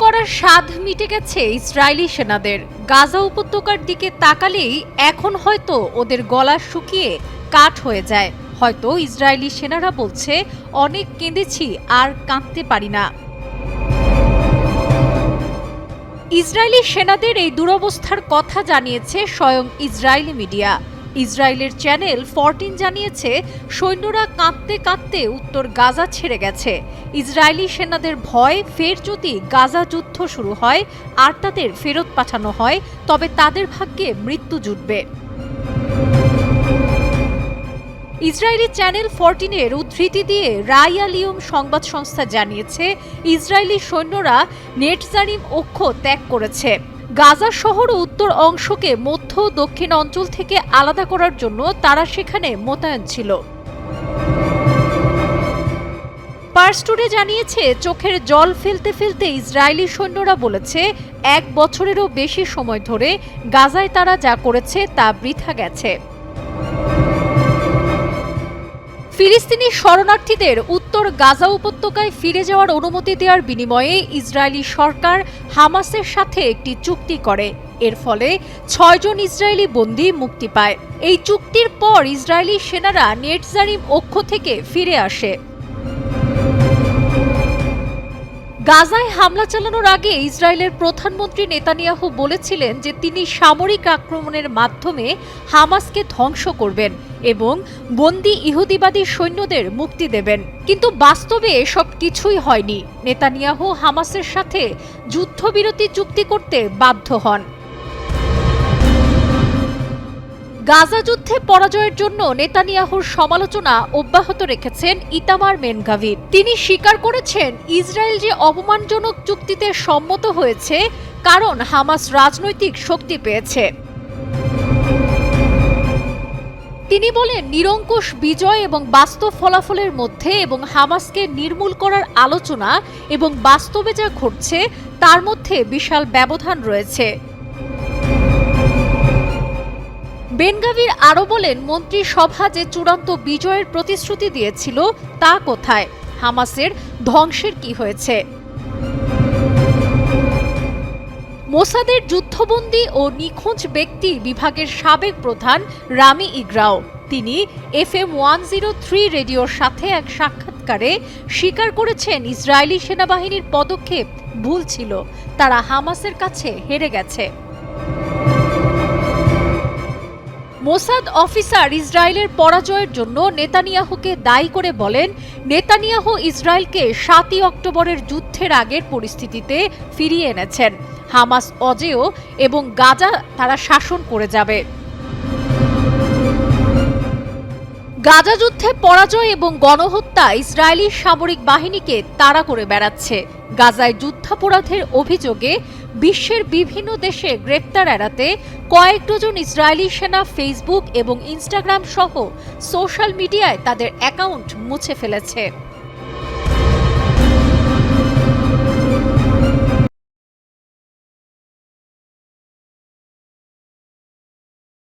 করার স্বাদ মিটে গেছে ইসরায়েলি সেনাদের। গাজা উপত্যকার দিকে তাকালেই এখন হয়তো ওদের গলা শুকিয়ে কাঠ হয়ে যায়। হয়তো ইসরায়েলি সেনারা বলছে, অনেক কেঁদেছি, আর কাঁদতে পারি না। ইসরায়েলি সেনাদের এই দুরবস্থার কথা জানিয়েছে স্বয়ং ইসরায়েলি মিডিয়া। ইসরায়েলের চ্যানেল 14 জানিয়েছে, সৈন্যরা কাঁদতে কাঁদতে উত্তর গাজা ছেড়ে গেছে। ইসরায়েলি সেনাদের ভয়, ফের যদি গাজা যুদ্ধ শুরু হয় আর তাদের ফেরত পাঠানো হয়, তবে তাদের ভাগ্যে মৃত্যু জুটবে। ইসরায়েলি চ্যানেল 14-এর উদ্ধৃতি দিয়ে রাইয়ালিয়ম সংবাদ সংস্থা জানিয়েছে, ইসরায়েলি সৈন্যরা নেটজারিম অক্ষ ত্যাগ করেছে। গাজা শহর ও উত্তর অংশকে মধ্য ও দক্ষিণ অঞ্চল থেকে আলাদা করার জন্য তারা সেখানে মোতায়েন ছিল। পার্স টুডে জানিয়েছে, চোখের জল ফেলতে ফেলতে ইসরায়েলি সৈন্যরা বলেছে, 1 বছরেরও বেশি সময় ধরে গাজায় তারা যা করেছে তা বৃথা গেছে। ফিলিস্তিনি শরণার্থীদের উত্তর গাজা উপত্যকায় ফিরে যাওয়ার অনুমতি দেওয়ার বিনিময়ে ইসরায়েলি সরকার হামাসের সাথে একটি চুক্তি করে। এর ফলে 6 জন ইসরায়েলি বন্দী মুক্তি পায়। এই চুক্তির পর ইসরায়েলি সেনারা নেটজারিম অক্ষ থেকে ফিরে আসে। গাজায় হামলা চালানোর আগে ইসরায়েলের প্রধানমন্ত্রী নেতানিয়াহু বলেছিলেন যে তিনি সামরিক আক্রমণের মাধ্যমে হামাসকে ধ্বংস করবেন এবং বন্দী ইহুদিবাদী সৈন্যদের মুক্তি দেবেন। কিন্তু বাস্তবে এসব কিছুই হয়নি। নেতানিয়াহু হামাসের সাথে যুদ্ধবিরতি চুক্তি করতে বাধ্য হন। গাজা যুদ্ধে পরাজয়ের জন্য নেতানিয়াহুর সমালোচনা অব্যাহত রেখেছেন ইতামার বেন-গাভির। তিনি স্বীকার করেছেন, ইসরায়েল যে অপমানজনক চুক্তিতে সম্মত হয়েছে কারণ হামাস রাজনৈতিক শক্তি পেয়েছে। তিনি বলেন, নিরঙ্কুশ বিজয় এবং বাস্তব ফলাফলের মধ্যে এবং হামাসকে নির্মূল করার আলোচনা এবং বাস্তবে যা ঘটছে তার মধ্যে বিশাল ব্যবধান রয়েছে। বেন-গাভির আরও বলেন, মন্ত্রিসভা যে চূড়ান্ত বিজয়ের প্রতিশ্রুতি দিয়েছিল তা কোথায়? হামাসের ধ্বংসের কি হয়েছে? মোসাদের যুদ্ধবন্দী ও নিখোঁজ ব্যক্তি বিভাগের সাবেক প্রধান রামি ইগ্রাও তিনি FM 103 রেডিওর সাথে এক সাক্ষাৎকারে স্বীকার করেছেন, ইসরায়েলি সেনাবাহিনীর পদক্ষেপ ভুল ছিল। তারা হামাসের কাছে হেরে গেছে। মোসাদ অফিসার ইসরায়েলের পরাজয়ের জন্য নেতানিয়াহুকে দায়ী করে বলেন, নেতানিয়াহু ইসরায়েলকে 7ই অক্টোবরের যুদ্ধের আগের পরিস্থিতিতে ফিরিয়ে এনেছেন। হামাস অজেয় এবং গাজা তারা শাসন করে যাবে। গাজা যুদ্ধে পরাজয় এবং গণহত্যা ইসরায়েলি সামরিক বাহিনীকে তাড়া করে বেড়াচ্ছে। গাজায় যুদ্ধাপরাধের অভিযোগে বিশ্বের বিভিন্ন দেশে গ্রেপ্তার এড়াতে কয়েক ডজন ইসরায়েলি সেনা ফেসবুক এবং ইনস্টাগ্রাম সহ সোশ্যাল মিডিয়ায় তাদের অ্যাকাউন্ট মুছে ফেলেছে।